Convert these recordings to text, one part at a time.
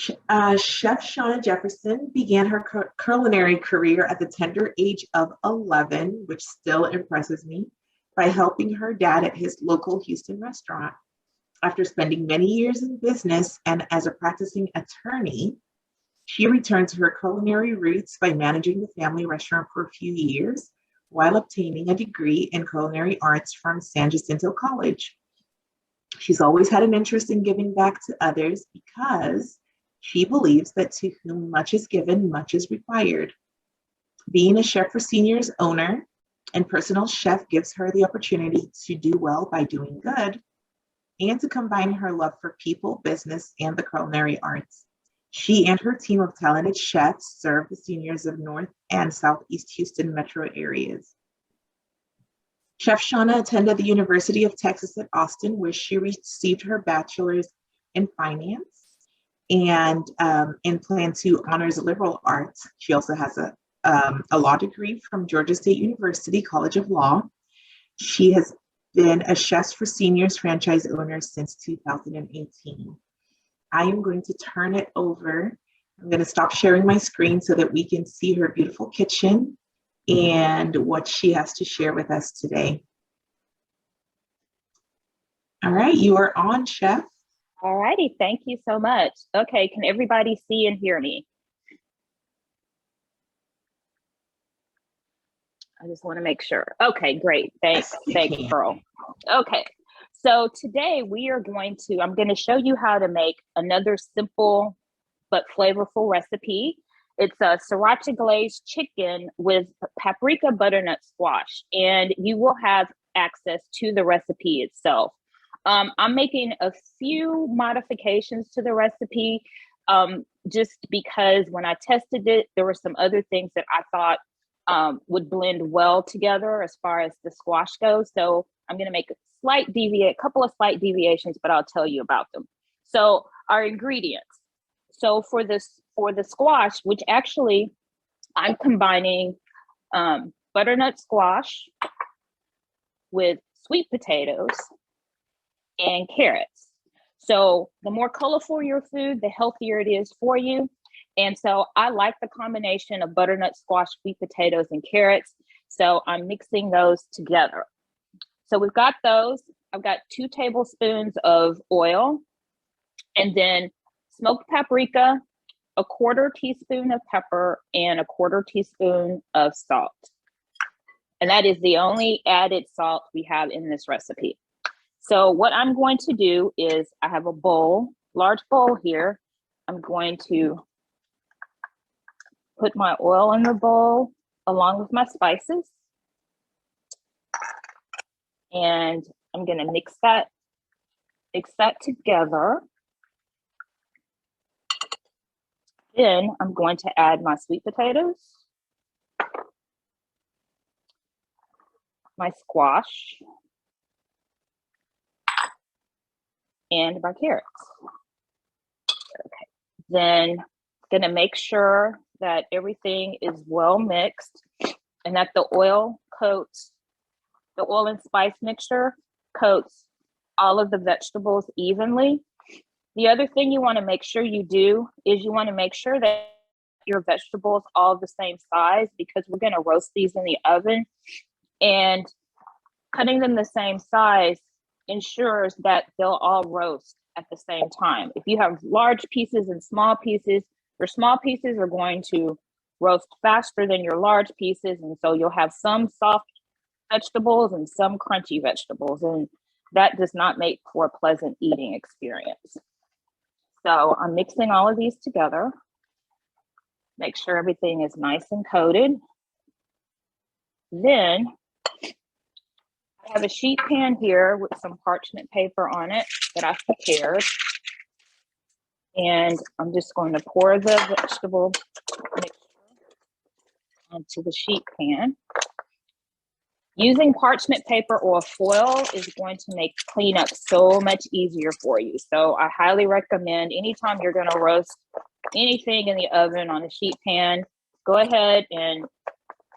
Chef Shonah Jefferson began her culinary career at the tender age of 11, which still impresses me, by helping her dad at his local Houston restaurant. After spending many years in business and as a practicing attorney, she returned to her culinary roots by managing the family restaurant for a few years while obtaining a degree in culinary arts from San Jacinto College. She's always had an interest in giving back to others because she believes that to whom much is given, much is required. Being a Chef for Seniors owner and personal chef gives her the opportunity to do well by doing good and to combine her love for people, business, and the culinary arts. She and her team of talented chefs serve the seniors of North and Southeast Houston metro areas. Chef Shonah attended the University of Texas at Austin, where she received her bachelor's in finance and planned to honors liberal arts. She also has a law degree from Georgia State University College of Law. She has been a Chefs for Seniors franchise owner since 2018. I am going to turn it over. I'm going to stop sharing my screen so that we can see her beautiful kitchen and what she has to share with us today. All right, you are on, Chef. All righty, thank you so much. Okay, can everybody see and hear me? I just want to make sure. Okay, great. Thanks, Pearl. Okay, so today I'm going to show you how to make another simple but flavorful recipe. It's a Sriracha-Glazed chicken with paprika butternut squash, and you will have access to the recipe itself. I'm making a few modifications to the recipe just because when I tested it, there were some other things that I thought would blend well together as far as the squash goes. So I'm going to make a couple of slight deviations, but I'll tell you about them. So our ingredients. So for the squash, which actually I'm combining butternut squash with sweet potatoes and carrots. So the more colorful your food, the healthier it is for you. And so I like the combination of butternut squash, sweet potatoes, and carrots. So I'm mixing those together. So we've got those. I've got 2 tablespoons of oil, and then smoked paprika, a 1/4 teaspoon of pepper, and a 1/4 teaspoon of salt. And that is the only added salt we have in this recipe. So what I'm going to do is I have a large bowl here. I'm going to put my oil in the bowl along with my spices. And I'm going to mix that together. Then I'm going to add my sweet potatoes, my squash, and my carrots. Okay. Then going to make sure that everything is well mixed and that the oil and spice mixture coats all of the vegetables evenly. The other thing you want to make sure you do is you want to make sure that your vegetables all the same size, because we're going to roast these in the oven, and cutting them the same size ensures that they'll all roast at the same time. If you have large pieces and small pieces, your small pieces are going to roast faster than your large pieces, and so you'll have some soft vegetables and some crunchy vegetables, and that does not make for a pleasant eating experience. So I'm mixing all of these together. Make sure everything is nice and coated. Then I have a sheet pan here with some parchment paper on it that I've prepared. And I'm just going to pour the vegetable mixture onto the sheet pan. Using parchment paper or foil is going to make cleanup so much easier for you. So I highly recommend anytime you're going to roast anything in the oven on a sheet pan, go ahead and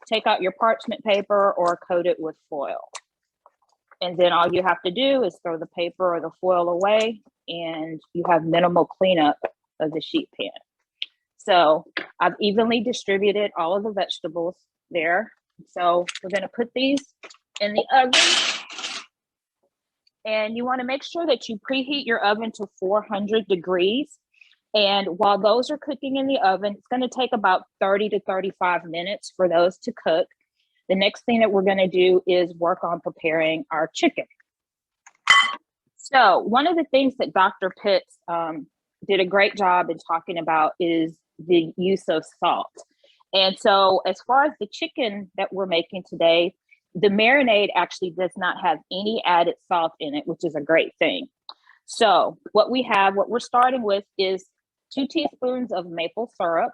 take out your parchment paper or coat it with foil. And then all you have to do is throw the paper or the foil away, and you have minimal cleanup of the sheet pan. So I've evenly distributed all of the vegetables there. So we're going to put these in the oven. And you want to make sure that you preheat your oven to 400 degrees. And while those are cooking in the oven, it's going to take about 30 to 35 minutes for those to cook. The next thing that we're going to do is work on preparing our chicken. So one of the things that Dr. Pitts did a great job in talking about is the use of salt. And so as far as the chicken that we're making today, the marinade actually does not have any added salt in it, which is a great thing. So what we're starting with is 2 teaspoons of maple syrup.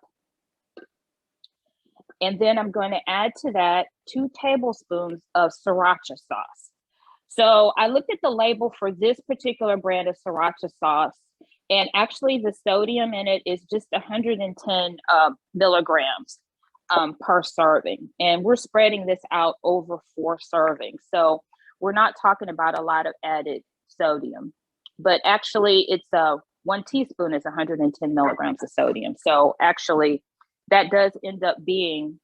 And then I'm going to add to that 2 tablespoons of sriracha sauce. So I looked at the label for this particular brand of sriracha sauce, and actually the sodium in it is just 110 milligrams per serving. And we're spreading this out over 4 servings. So we're not talking about a lot of added sodium, but actually it's 1 teaspoon is 110 milligrams of sodium. So actually that does end up being,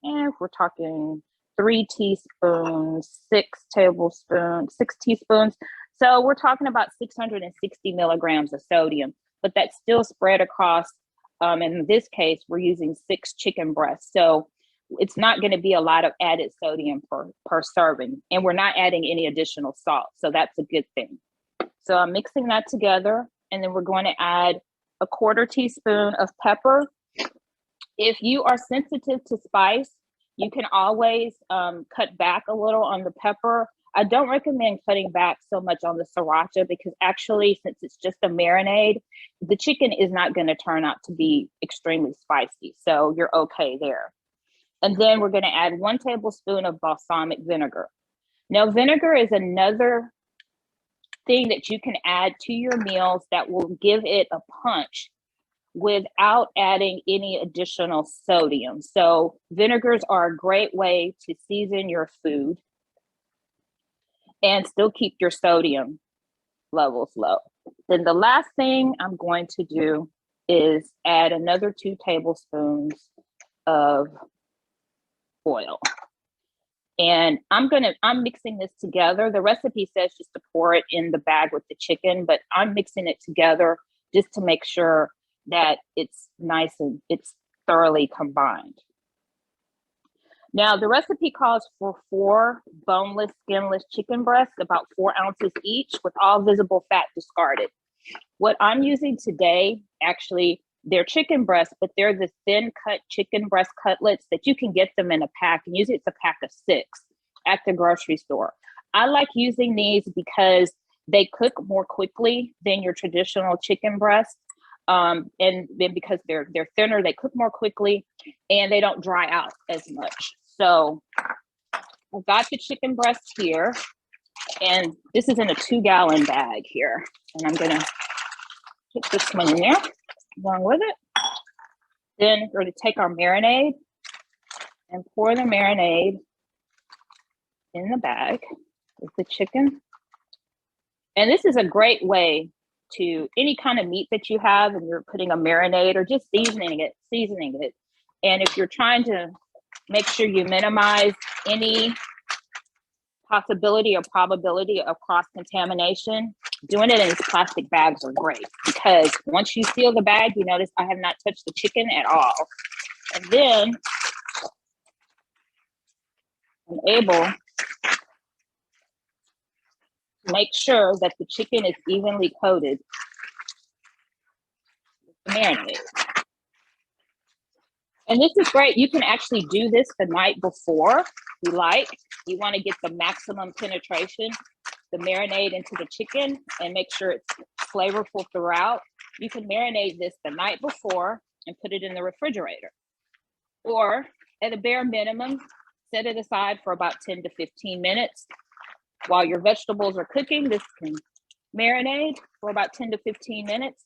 if we're talking 3 teaspoons, 6 teaspoons. So we're talking about 660 milligrams of sodium, but that's still spread across, in this case, we're using 6 chicken breasts. So it's not going to be a lot of added sodium per serving, and we're not adding any additional salt. So that's a good thing. So I'm mixing that together, and then we're going to add 1/4 teaspoon of pepper. If you are sensitive to spice, you can always cut back a little on the pepper. I don't recommend cutting back so much on the sriracha because actually, since it's just a marinade, the chicken is not going to turn out to be extremely spicy. So you're okay there. And then we're going to add 1 tablespoon of balsamic vinegar. Now, vinegar is another thing that you can add to your meals that will give it a punch without adding any additional sodium. So vinegars are a great way to season your food and still keep your sodium levels low. Then the last thing I'm going to do is add another 2 tablespoons of oil. And I'm mixing this together. The recipe says just to pour it in the bag with the chicken, but I'm mixing it together just to make sure that it's nice and it's thoroughly combined. Now, the recipe calls for 4 boneless, skinless chicken breasts, about 4 ounces each, with all visible fat discarded. What I'm using today, actually, they're chicken breasts, but they're the thin cut chicken breast cutlets that you can get them in a pack, and usually it's a pack of 6 at the grocery store. I like using these because they cook more quickly than your traditional chicken breast. And then because they're thinner, they cook more quickly and they don't dry out as much. So I've got the chicken breast here, and this is in a 2-gallon bag here. And I'm gonna put this one in there along with it. Then we're gonna take our marinade and pour the marinade in the bag with the chicken. And this is a great way to any kind of meat that you have and you're putting a marinade or just seasoning it. And if you're trying to make sure you minimize any possibility or probability of cross-contamination, doing it in these plastic bags are great because once you seal the bag, you notice I have not touched the chicken at all. And then I'm able to make sure that the chicken is evenly coated with the marinade. And this is great. You can actually do this the night before you like. You want to get the maximum penetration, the marinade into the chicken and make sure it's flavorful throughout. You can marinate this the night before and put it in the refrigerator. Or at a bare minimum, set it aside for about 10 to 15 minutes. While your vegetables are cooking, this can marinate for about 10 to 15 minutes.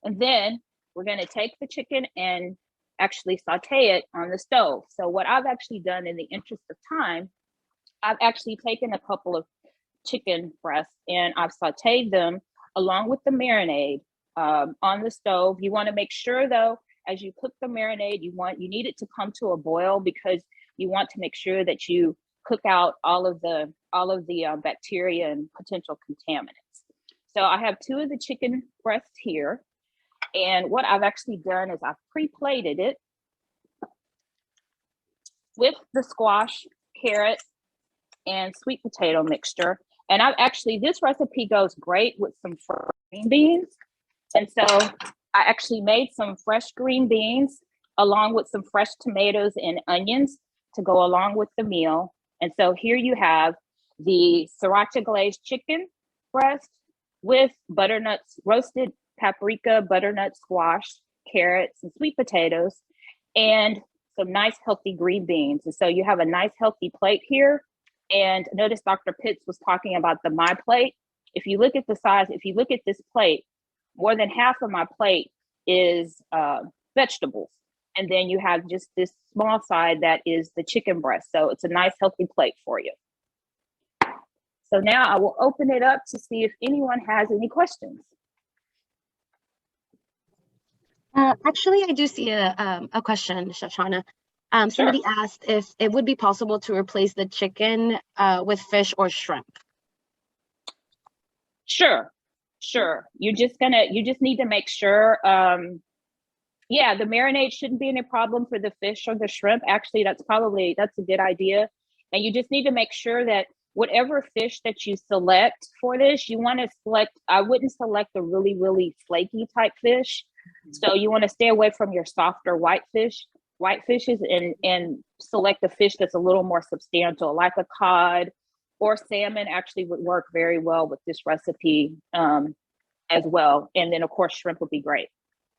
And then we're going to take the chicken and actually saute it on the stove. So what I've actually done in the interest of time, I've actually taken a couple of chicken breasts and I've sauteed them along with the marinade on the stove. You want to make sure though, as you cook the marinade, you need it to come to a boil, because you want to make sure that you cook out all of the bacteria and potential contaminants. So I have 2 of the chicken breasts here. And what I've actually done is I've pre-plated it with the squash, carrot, and sweet potato mixture. And this recipe goes great with some green beans. And so I actually made some fresh green beans along with some fresh tomatoes and onions to go along with the meal. And so here you have the Sriracha-Glazed chicken breast with roasted paprika, butternut squash, carrots, and sweet potatoes, and some nice healthy green beans. And so you have a nice healthy plate here. And notice Dr. Pitts was talking about my plate. If you look at the size, if you look at this plate, more than half of my plate is vegetables. And then you have just this small side that is the chicken breast. So it's a nice healthy plate for you. So now I will open it up to see if anyone has any questions. Actually, I do see a question, Chef Shonah. Somebody asked if it would be possible to replace the chicken with fish or shrimp. Sure. You just need to make sure. Yeah, the marinade shouldn't be any problem for the fish or the shrimp. Actually, that's a good idea. And you just need to make sure that whatever fish that you select for this, you want to select, I wouldn't select a really, really flaky type fish. So you want to stay away from your softer white fishes and select a fish that's a little more substantial, like a cod or salmon actually would work very well with this recipe as well. And then of course, shrimp would be great.